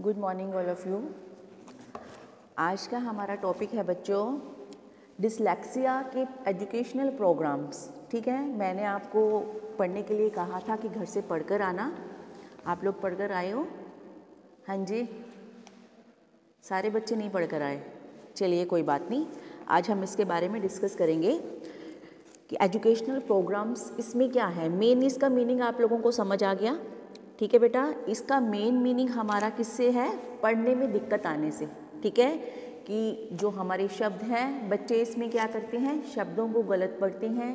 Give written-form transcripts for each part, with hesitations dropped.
Good morning all of you. आज का हमारा टॉपिक है बच्चों डिसलेक्सिया के एजुकेशनल प्रोग्राम्स। ठीक है, मैंने आपको पढ़ने के लिए कहा था कि घर से पढ़कर आना। आप लोग पढ़कर आए हो? हाँ जी, सारे बच्चे नहीं पढ़कर आए। चलिए कोई बात नहीं, आज हम इसके बारे में डिस्कस करेंगे कि एजुकेशनल प्रोग्राम्स इसमें क्या है। मेन इसका मीनिंग आप लोगों को समझ आ गया? ठीक है बेटा, इसका मेन मीनिंग हमारा किससे है? पढ़ने में दिक्कत आने से। ठीक है, कि जो हमारे शब्द हैं बच्चे इसमें क्या करते हैं, शब्दों को गलत पढ़ते हैं।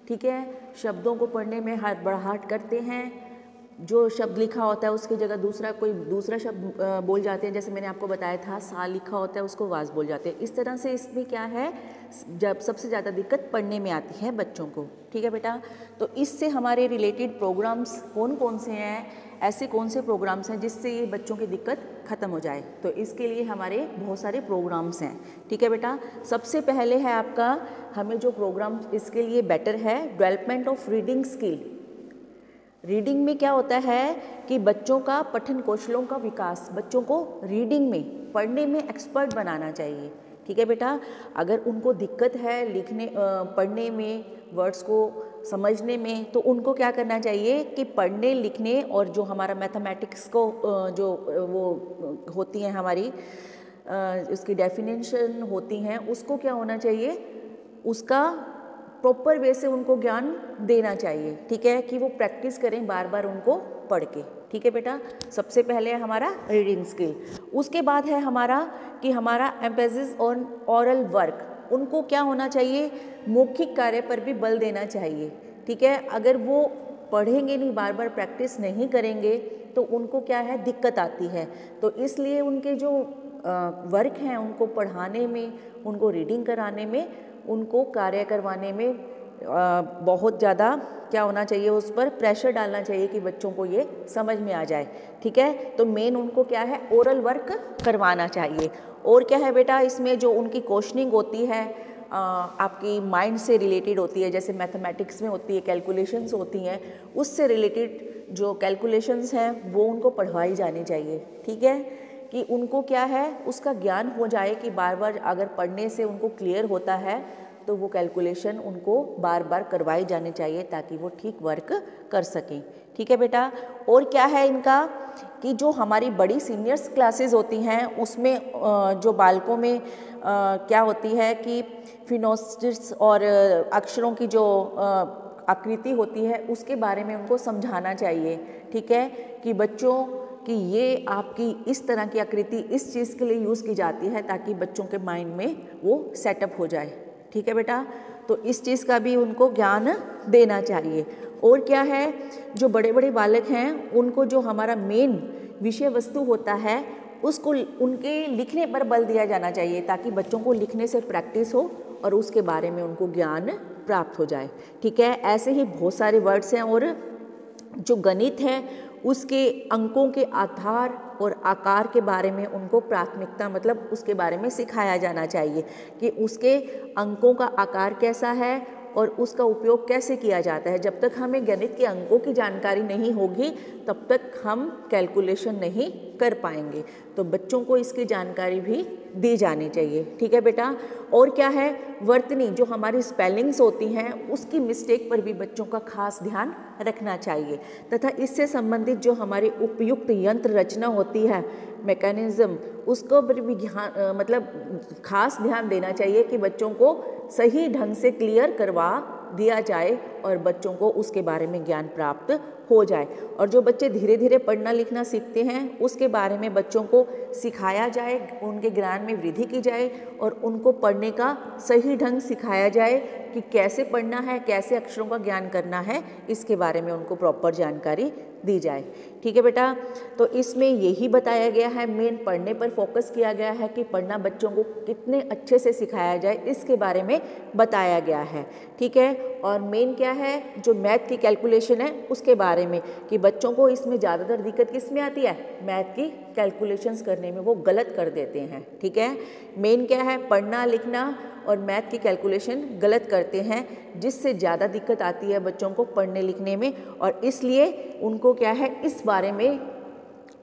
ठीक है, शब्दों को पढ़ने में हड़बड़ाहट करते हैं। जो शब्द लिखा होता है उसकी जगह कोई दूसरा शब्द बोल जाते हैं। जैसे मैंने आपको बताया था साल लिखा होता है उसको वास बोल जाते हैं। इस तरह से इसमें क्या है, जब सबसे ज़्यादा दिक्कत पढ़ने में आती है बच्चों को। ठीक है बेटा, तो इससे हमारे रिलेटेड प्रोग्राम्स कौन कौन से हैं, ऐसे कौन से प्रोग्राम्स हैं जिससे ये बच्चों की दिक्कत ख़त्म हो जाए। तो इसके लिए हमारे बहुत सारे प्रोग्राम्स हैं। ठीक है बेटा, सबसे पहले है आपका, हमें जो प्रोग्राम इसके लिए बेटर है, development of reading skill. Reading में क्या होता है कि बच्चों का पठन कौशलों का विकास, बच्चों को रीडिंग में, पढ़ने में एक्सपर्ट बनाना चाहिए। ठीक है बेटा, अगर उनको दिक्कत है पढ़ने में, वर्ड्स को समझने में, तो उनको क्या करना चाहिए कि पढ़ने लिखने और जो हमारा मैथमेटिक्स को जो वो होती हैं हमारी उसकी डेफिनेशन होती हैं, उसको क्या होना चाहिए, उसका प्रॉपर वे से उनको ज्ञान देना चाहिए। ठीक है, कि वो प्रैक्टिस करें बार बार उनको पढ़ के। ठीक है बेटा, सबसे पहले है हमारा रीडिंग स्किल। उसके बाद है हमारा कि हमारा एम्फेसिस ऑन ओरल वर्क। उनको क्या होना चाहिए, मौखिक कार्य पर भी बल देना चाहिए। ठीक है, अगर वो पढ़ेंगे नहीं, बार बार प्रैक्टिस नहीं करेंगे, तो उनको क्या है, दिक्कत आती है। तो इसलिए उनके जो वर्क हैं, उनको पढ़ाने में, उनको रीडिंग कराने में, उनको कार्य करवाने में बहुत ज़्यादा क्या होना चाहिए, उस पर प्रेशर डालना चाहिए कि बच्चों को ये समझ में आ जाए। ठीक है, तो मेन उनको क्या है, ओरल वर्क करवाना चाहिए। और क्या है बेटा, इसमें जो उनकी क्वेश्चनिंग होती है आपकी माइंड से रिलेटेड होती है। जैसे मैथमेटिक्स में होती है, कैलकुलेशंस होती हैं, उससे रिलेटेड जो कैलकुलेशंस हैं वो उनको पढ़वाई जानी चाहिए। ठीक है, कि उनको क्या है, उसका ज्ञान हो जाए कि बार बार अगर पढ़ने से उनको क्लियर होता है तो वो कैलकुलेशन उनको बार बार करवाई जानी चाहिए ताकि वो ठीक वर्क कर सकें। ठीक है बेटा, और क्या है इनका कि जो हमारी बड़ी सीनियर्स क्लासेस होती हैं उसमें जो बालकों में क्या होती है कि फिनोसिस और अक्षरों की जो आकृति होती है उसके बारे में उनको समझाना चाहिए। ठीक है, कि बच्चों कि ये आपकी इस तरह की आकृति इस चीज़ के लिए यूज़ की जाती है ताकि बच्चों के माइंड में वो सेटअप हो जाए। ठीक है बेटा, तो इस चीज़ का भी उनको ज्ञान देना चाहिए। और क्या है, जो बड़े बड़े बालक हैं उनको जो हमारा मेन विषय वस्तु होता है उसको उनके लिखने पर बल दिया जाना चाहिए ताकि बच्चों को लिखने से प्रैक्टिस हो और उसके बारे में उनको ज्ञान प्राप्त हो जाए। ठीक है, ऐसे ही बहुत सारे वर्ड्स हैं। और जो गणित है उसके अंकों के आधार और आकार के बारे में उनको प्राथमिकता, मतलब उसके बारे में सिखाया जाना चाहिए कि उसके अंकों का आकार कैसा है और उसका उपयोग कैसे किया जाता है। जब तक हमें गणित के अंकों की जानकारी नहीं होगी तब तक हम कैलकुलेशन नहीं कर पाएंगे। तो बच्चों को इसकी जानकारी भी दी जानी चाहिए। ठीक है बेटा, और क्या है, वर्तनी जो हमारी स्पेलिंग्स होती हैं उसकी मिस्टेक पर भी बच्चों का खास ध्यान रखना चाहिए, तथा इससे संबंधित जो हमारी उपयुक्त यंत्र रचना होती है, मैकेनिज्म, उसको पर भी मतलब खास ध्यान देना चाहिए कि बच्चों को सही ढंग से क्लियर करवा दिया जाए और बच्चों को उसके बारे में ज्ञान प्राप्त हो जाए। और जो बच्चे धीरे धीरे पढ़ना लिखना सीखते हैं उसके बारे में बच्चों को सिखाया जाए, उनके ज्ञान में वृद्धि की जाए और उनको पढ़ने का सही ढंग सिखाया जाए कि कैसे पढ़ना है, कैसे अक्षरों का ज्ञान करना है, इसके बारे में उनको प्रॉपर जानकारी दी जाए। ठीक है बेटा, तो इसमें यही बताया गया है, मेन पढ़ने पर फोकस किया गया है कि पढ़ना बच्चों को कितने अच्छे से सिखाया जाए इसके बारे में बताया गया है। ठीक है, और मेन क्या है, जो मैथ की कैलकुलेशन है उसके बारे में कि बच्चों को इसमें ज़्यादातर दिक्कत किस में आती है, मैथ की कैलकुलेशंस करने में वो गलत कर देते हैं। ठीक है, मेन क्या है, पढ़ना लिखना और मैथ की कैलकुलेशन गलत करते हैं, जिससे ज़्यादा दिक्कत आती है बच्चों को पढ़ने लिखने में। और इसलिए उनको क्या है, इस बारे में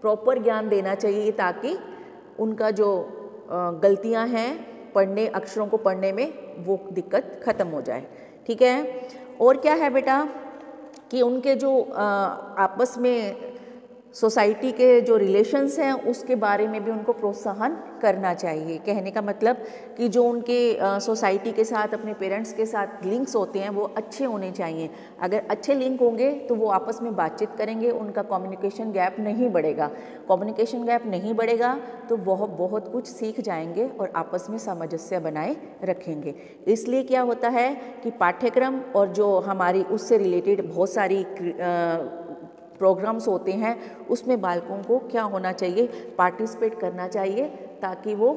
प्रॉपर ज्ञान देना चाहिए ताकि उनका जो गलतियां हैं पढ़ने, अक्षरों को पढ़ने में, वो दिक्कत ख़त्म हो जाए। ठीक है। और क्या है बेटा कि उनके जो आपस में सोसाइटी के जो रिलेशंस हैं उसके बारे में भी उनको प्रोत्साहन करना चाहिए। कहने का मतलब कि जो उनके सोसाइटी के साथ, अपने पेरेंट्स के साथ लिंक्स होते हैं वो अच्छे होने चाहिए। अगर अच्छे लिंक होंगे तो वो आपस में बातचीत करेंगे, उनका कम्युनिकेशन गैप नहीं बढ़ेगा। कम्युनिकेशन गैप नहीं बढ़ेगा तो वह बहुत कुछ सीख जाएंगे और आपस में सामंजस्य बनाए रखेंगे। इसलिए क्या होता है कि पाठ्यक्रम और जो हमारी उससे रिलेटेड बहुत सारी प्रोग्राम्स होते हैं उसमें बालकों को क्या होना चाहिए, पार्टिसिपेट करना चाहिए ताकि वो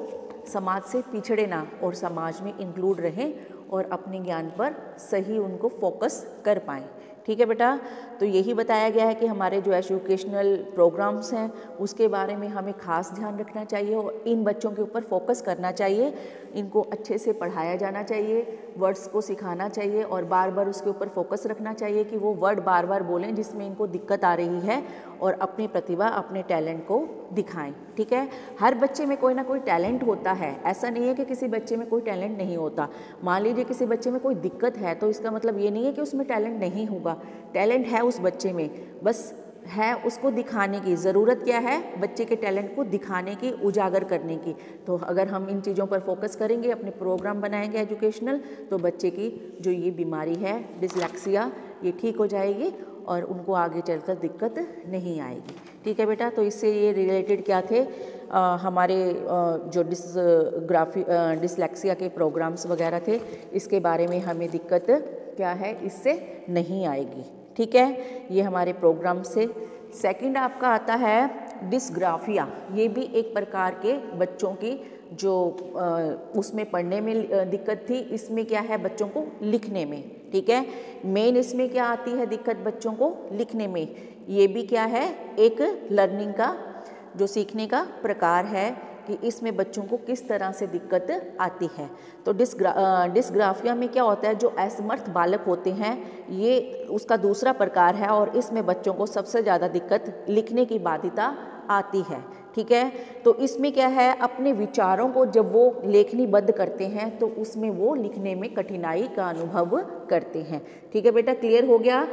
समाज से पिछड़े ना और समाज में इंक्लूड रहें और अपने ज्ञान पर सही उनको फोकस कर पाएँ। ठीक है बेटा। तो यही बताया गया है कि हमारे जो एजुकेशनल प्रोग्राम्स हैं उसके बारे में हमें खास ध्यान रखना चाहिए और इन बच्चों के ऊपर फोकस करना चाहिए। इनको अच्छे से पढ़ाया जाना चाहिए, वर्ड्स को सिखाना चाहिए और बार बार उसके ऊपर फोकस रखना चाहिए कि वो वर्ड बार बार बोलें जिसमें इनको दिक्कत आ रही है और अपनी प्रतिभा, अपने टैलेंट को दिखाएं। ठीक है। हर बच्चे में कोई ना कोई टैलेंट होता है, ऐसा नहीं है कि किसी बच्चे में कोई टैलेंट नहीं होता। मान लीजिए किसी बच्चे में कोई दिक्कत है तो इसका मतलब ये नहीं है कि उसमें टैलेंट नहीं होगा। टैलेंट है उस बच्चे में, बस है उसको दिखाने की ज़रूरत। क्या है? बच्चे के टैलेंट को दिखाने की, उजागर करने की। तो अगर हम इन चीज़ों पर फोकस करेंगे, अपने प्रोग्राम बनाएंगे एजुकेशनल, तो बच्चे की जो ये बीमारी है डिसलेक्सिया, ये ठीक हो जाएगी और उनको आगे चलकर दिक्कत नहीं आएगी। ठीक है बेटा। तो इससे ये रिलेटेड क्या थे हमारे जो डिसलेक्सिया के प्रोग्राम्स वगैरह थे, इसके बारे में हमें दिक्कत क्या है इससे नहीं आएगी। ठीक है। ये हमारे प्रोग्राम से। सेकंड आपका आता है डिस्ग्राफिया। ये भी एक प्रकार के बच्चों की जो उसमें पढ़ने में दिक्कत थी, इसमें क्या है बच्चों को लिखने में। ठीक है। मेन इसमें क्या आती है दिक्कत बच्चों को लिखने में, ये भी क्या है एक लर्निंग का जो सीखने का प्रकार है कि इसमें बच्चों को किस तरह से दिक्कत आती है। तो डिस्ग्राफिया में क्या होता है, जो असमर्थ बालक होते हैं ये उसका दूसरा प्रकार है और इसमें बच्चों को सबसे ज़्यादा दिक्कत लिखने की बाध्यता आती है। ठीक है। तो इसमें क्या है, अपने विचारों को जब वो लेखनीबद्ध करते हैं तो उसमें वो लिखने में कठिनाई का अनुभव करते हैं। ठीक है बेटा, क्लियर हो गया।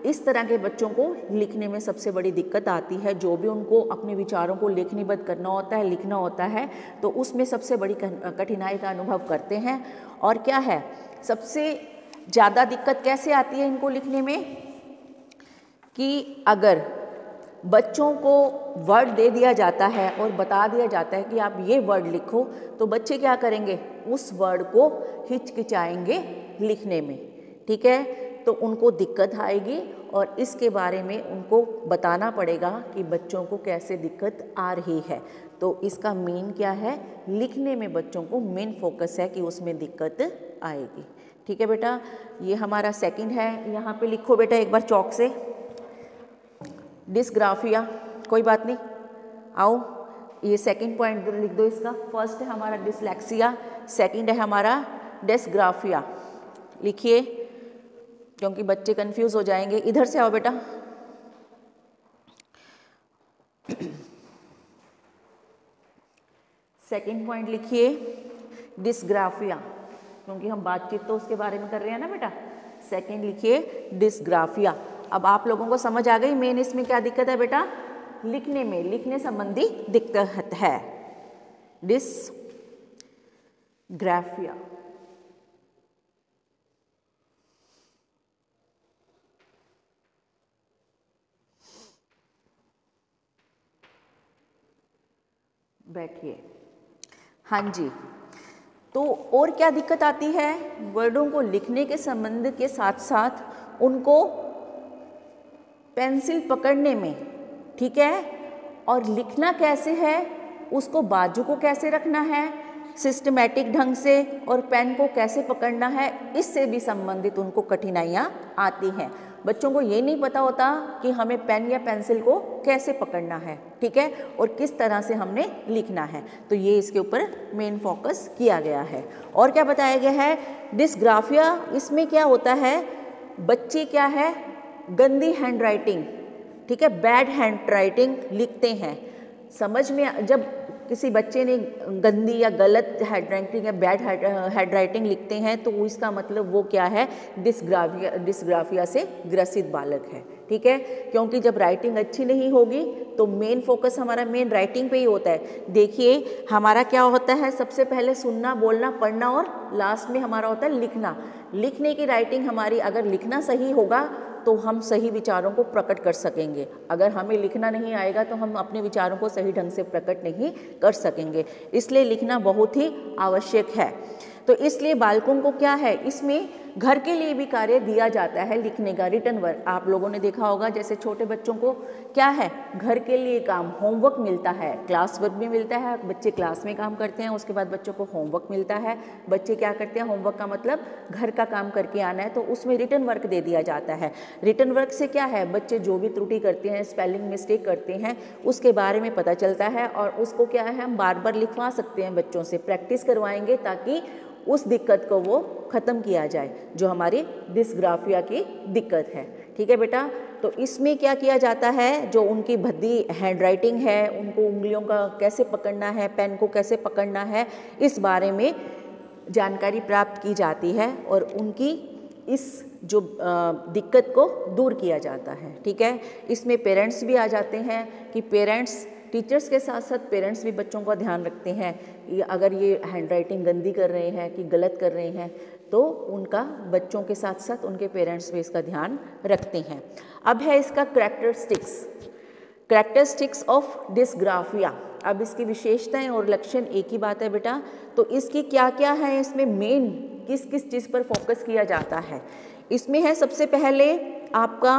इस तरह के बच्चों को लिखने में सबसे बड़ी दिक्कत आती है। जो भी उनको अपने विचारों को लेखनीबद्ध करना होता है, लिखना होता है, तो उसमें सबसे बड़ी कठिनाई का अनुभव करते हैं। और क्या है, सबसे ज़्यादा दिक्कत कैसे आती है इनको लिखने में कि अगर बच्चों को वर्ड दे दिया जाता है और बता दिया जाता है कि आप ये वर्ड लिखो, तो बच्चे क्या करेंगे, उस वर्ड को हिचकिचाएंगे लिखने में। ठीक है। तो उनको दिक्कत आएगी और इसके बारे में उनको बताना पड़ेगा कि बच्चों को कैसे दिक्कत आ रही है। तो इसका मेन क्या है, लिखने में बच्चों को मेन फोकस है कि उसमें दिक्कत आएगी। ठीक है बेटा, ये हमारा सेकंड है। यहाँ पे लिखो बेटा एक बार चौक से, डिस्ग्राफिया। कोई बात नहीं, आओ ये सेकंड पॉइंट लिख दो इसका। फर्स्ट है हमारा डिसलेक्सिया, सेकंड है हमारा डिस्ग्राफिया। लिखिए क्योंकि बच्चे कंफ्यूज हो जाएंगे। इधर से आओ बेटा। सेकंड पॉइंट लिखिए डिस्ग्राफिया, क्योंकि हम बातचीत तो उसके बारे में कर रहे हैं ना बेटा। सेकंड लिखिए डिस्ग्राफिया। अब आप लोगों को समझ आ गई मेन इसमें क्या दिक्कत है बेटा, लिखने में, लिखने संबंधी दिक्कत है डिस्ग्राफिया। बैठिए। हाँ जी। तो और क्या दिक्कत आती है, वर्डों को लिखने के संबंध के साथ साथ उनको पेंसिल पकड़ने में। ठीक है। और लिखना कैसे है, उसको बाजू को कैसे रखना है सिस्टमैटिक ढंग से, और पेन को कैसे पकड़ना है, इससे भी संबंधित उनको कठिनाइयाँ आती हैं। बच्चों को ये नहीं पता होता कि हमें पेन या पेंसिल को कैसे पकड़ना है। ठीक है। और किस तरह से हमने लिखना है। तो ये इसके ऊपर मेन फोकस किया गया है। और क्या बताया गया है, डिस्ग्राफिया, इसमें क्या होता है, बच्चे क्या है गंदी हैंडराइटिंग, ठीक है, बैड हैंड राइटिंग लिखते हैं। समझ में जब किसी बच्चे ने गंदी या गलत हैंड राइटिंग या बैड हैंड राइटिंग लिखते हैं तो इसका मतलब वो क्या है, डिस्ग्राफिया से ग्रसित बालक है। ठीक है, क्योंकि जब राइटिंग अच्छी नहीं होगी तो मेन फोकस हमारा मेन राइटिंग पे ही होता है। देखिए हमारा क्या होता है, सबसे पहले सुनना, बोलना, पढ़ना और लास्ट में हमारा होता है लिखना। लिखने की राइटिंग हमारी, अगर लिखना सही होगा तो हम सही विचारों को प्रकट कर सकेंगे। अगर हमें लिखना नहीं आएगा तो हम अपने विचारों को सही ढंग से प्रकट नहीं कर सकेंगे। इसलिए लिखना बहुत ही आवश्यक है। तो इसलिए बालकों को क्या है, इसमें घर के लिए भी कार्य दिया जाता है लिखने का, रिटन वर्क। आप लोगों ने देखा होगा जैसे छोटे बच्चों को क्या है, घर के लिए काम, होमवर्क मिलता है, क्लास वर्क भी मिलता है, बच्चे क्लास में काम करते हैं, उसके बाद बच्चों को होमवर्क मिलता है। बच्चे क्या करते हैं, होमवर्क का मतलब घर का काम करके आना है, तो उसमें रिटन वर्क दे दिया जाता है। रिटन वर्क से क्या है, बच्चे जो भी त्रुटि करते हैं, स्पेलिंग मिस्टेक करते हैं, उसके बारे में पता चलता है और उसको क्या है, हम बार बार लिखवा सकते हैं, बच्चों से प्रैक्टिस करवाएंगे ताकि उस दिक्कत को वो ख़त्म किया जाए जो हमारी डिस्ग्राफिया की दिक्कत है। ठीक है बेटा, तो इसमें क्या किया जाता है, जो उनकी भद्दी हैंड राइटिंग है, उनको उंगलियों का कैसे पकड़ना है, पेन को कैसे पकड़ना है, इस बारे में जानकारी प्राप्त की जाती है और उनकी इस जो दिक्कत को दूर किया जाता है। ठीक है, इसमें पेरेंट्स भी आ जाते हैं कि पेरेंट्स, टीचर्स के साथ साथ पेरेंट्स भी बच्चों का ध्यान रखते हैं। अगर ये हैंड राइटिंग गंदी कर रहे हैं कि गलत कर रहे हैं तो उनका, बच्चों के साथ साथ उनके पेरेंट्स भी इसका ध्यान रखते हैं। अब है इसका कैरेक्टरिस्टिक्स ऑफ डिस्ग्राफिया। अब इसकी विशेषताएं और लक्षण एक ही बात है बेटा, तो इसकी क्या क्या है, इसमें मेन किस किस चीज़ पर फोकस किया जाता है। इसमें है सबसे पहले आपका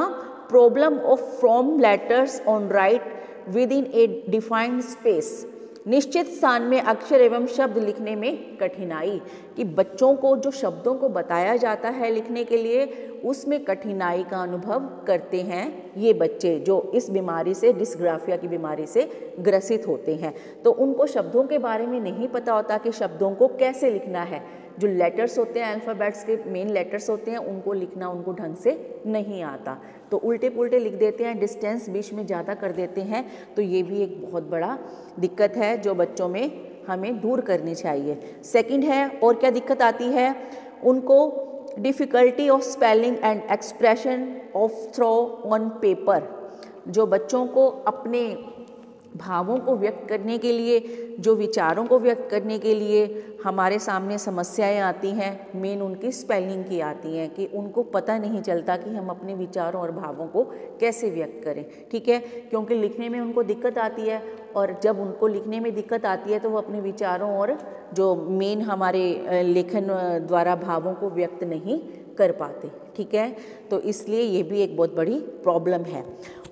problem of form letters on right with in A defined space. निश्चित स्थान में अक्षर एवं शब्द लिखने में कठिनाई, कि बच्चों को जो शब्दों को बताया जाता है लिखने के लिए उसमें कठिनाई का अनुभव करते हैं ये बच्चे जो इस बीमारी से, डिस्ग्राफिया की बीमारी से ग्रसित होते हैं। तो उनको शब्दों के बारे में नहीं पता होता कि शब्दों को कैसे लिखना है। जो लेटर्स होते हैं, अल्फ़ाबेट्स के मेन लेटर्स होते हैं, उनको लिखना उनको ढंग से नहीं आता, तो उल्टे पुल्टे लिख देते हैं, डिस्टेंस बीच में ज़्यादा कर देते हैं। तो ये भी एक बहुत बड़ा दिक्कत है जो बच्चों में हमें दूर करनी चाहिए। सेकंड है, और क्या दिक्कत आती है, उनको difficulty of spelling and expression of throw on paper. जो बच्चों को अपने भावों को व्यक्त करने के लिए, जो विचारों को व्यक्त करने के लिए हमारे सामने समस्याएं आती हैं, मेन उनकी स्पेलिंग की आती हैं कि उनको पता नहीं चलता कि हम अपने विचारों और भावों को कैसे व्यक्त करें। ठीक है, क्योंकि लिखने में उनको दिक्कत आती है और जब उनको लिखने में दिक्कत आती है तो वो अपने विचारों और जो मेन हमारे लेखन द्वारा भावों को व्यक्त नहीं कर पाते। ठीक है, तो इसलिए ये भी एक बहुत बड़ी प्रॉब्लम है।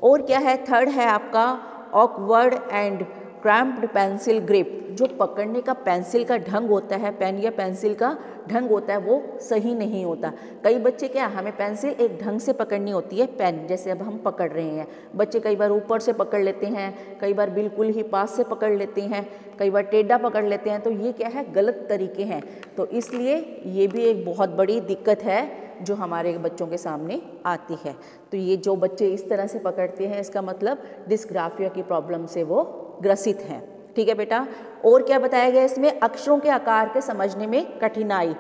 और क्या है, थर्ड है आपका awkward and cramped pencil grip. जो पकड़ने का पेंसिल का ढंग होता है, पेन या पेंसिल का ढंग होता है, वो सही नहीं होता। कई बच्चे क्या, हमें पेंसिल एक ढंग से पकड़नी होती है, पेन जैसे अब हम पकड़ रहे हैं, बच्चे कई बार ऊपर से पकड़ लेते हैं, कई बार बिल्कुल ही पास से पकड़ लेते हैं, कई बार टेढ़ा पकड़ लेते हैं, तो ये क्या है, गलत तरीके हैं। तो इसलिए ये भी एक बहुत बड़ी दिक्कत है जो हमारे बच्चों के सामने आती है। तो ये जो बच्चे इस तरह से पकड़ते हैं, इसका मतलब डिस्ग्राफिया की प्रॉब्लम से वो ग्रसित हैं। ठीक है बेटा, और क्या बताया गया इसमें, अक्षरों के आकार के समझने में कठिनाई,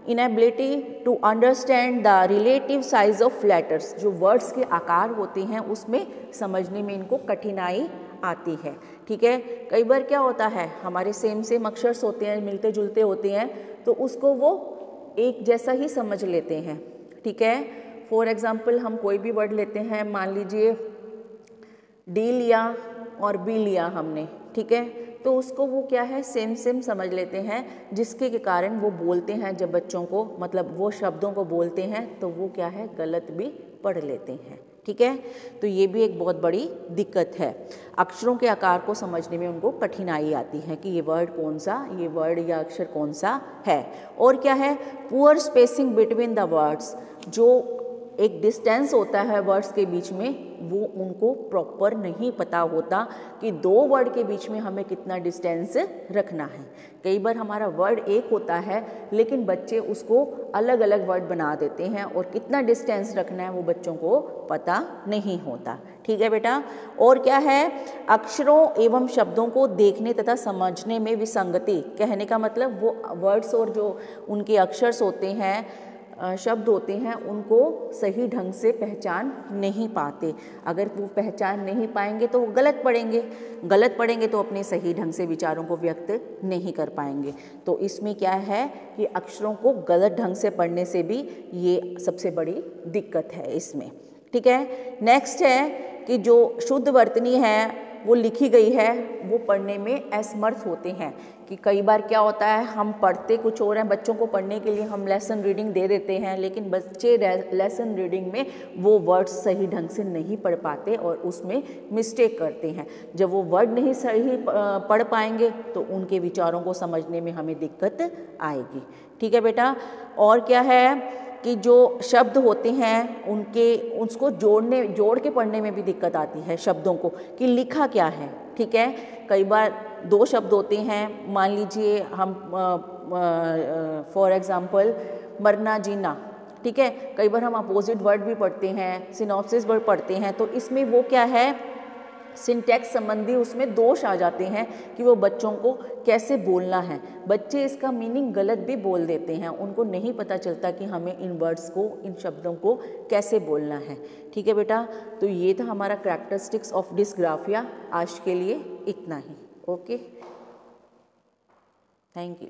inability to understand the relative size of letters. जो वर्ड्स के आकार होते हैं उसमें समझने में इनको कठिनाई आती है। ठीक है, कई बार क्या होता है, हमारे सेम अक्षर्स होते हैं, मिलते जुलते होते हैं, तो उसको वो एक जैसा ही समझ लेते हैं। ठीक है, फॉर एग्जाम्पल हम कोई भी वर्ड लेते हैं, मान लीजिए डी लिया और बी लिया हमने, ठीक है, तो उसको वो क्या है, सेम समझ लेते हैं, जिसके के कारण वो बोलते हैं, जब बच्चों को मतलब वो शब्दों को बोलते हैं तो वो क्या है, गलत भी पढ़ लेते हैं। ठीक है, तो ये भी एक बहुत बड़ी दिक्कत है। अक्षरों के आकार को समझने में उनको कठिनाई आती है कि ये वर्ड कौन सा, ये वर्ड या अक्षर कौन सा है। और क्या है, poor spacing between the words. जो एक डिस्टेंस होता है वर्ड्स के बीच में, वो उनको प्रॉपर नहीं पता होता कि दो वर्ड के बीच में हमें कितना डिस्टेंस रखना है। कई बार हमारा वर्ड एक होता है लेकिन बच्चे उसको अलग अलग वर्ड बना देते हैं और कितना डिस्टेंस रखना है वो बच्चों को पता नहीं होता। ठीक है बेटा। और क्या है, अक्षरों एवं शब्दों को देखने तथा समझने में विसंगति, कहने का मतलब वो वर्ड्स और जो उनके अक्षर्स होते हैं, शब्द होते हैं, उनको सही ढंग से पहचान नहीं पाते। अगर वो पहचान नहीं पाएंगे तो वो गलत पढ़ेंगे तो अपने सही ढंग से विचारों को व्यक्त नहीं कर पाएंगे। तो इसमें क्या है कि अक्षरों को गलत ढंग से पढ़ने से भी ये सबसे बड़ी दिक्कत है इसमें। ठीक है। नेक्स्ट है कि जो शुद्ध वर्तनी है वो लिखी गई है वो पढ़ने में असमर्थ होते हैं। कि कई बार क्या होता है, हम पढ़ते कुछ और हैं, बच्चों को पढ़ने के लिए हम लेसन रीडिंग दे देते हैं लेकिन बच्चे लेसन रीडिंग में वो वर्ड्स सही ढंग से नहीं पढ़ पाते और उसमें मिस्टेक करते हैं। जब वो वर्ड नहीं सही पढ़ पाएंगे तो उनके विचारों को समझने में हमें दिक्कत आएगी। ठीक है बेटा। और क्या है कि जो शब्द होते हैं उसको जोड़ के पढ़ने में भी दिक्कत आती है शब्दों को, कि लिखा क्या है। ठीक है। कई बार दो शब्द होते हैं, मान लीजिए हम फॉर एग्जांपल मरना जीना। ठीक है। कई बार हम अपोजिट वर्ड भी पढ़ते हैं, सिनॉप्सिस वर्ड पढ़ते हैं, तो इसमें वो क्या है, सिंटैक्स संबंधी उसमें दोष आ जाते हैं कि वो बच्चों को कैसे बोलना है। बच्चे इसका मीनिंग गलत भी बोल देते हैं, उनको नहीं पता चलता कि हमें इन वर्ड्स को, इन शब्दों को कैसे बोलना है। ठीक है बेटा। तो ये था हमारा कैरेक्टरिस्टिक्स ऑफ डिस्ग्राफिया। आज के लिए इतना ही। Okay, thank you.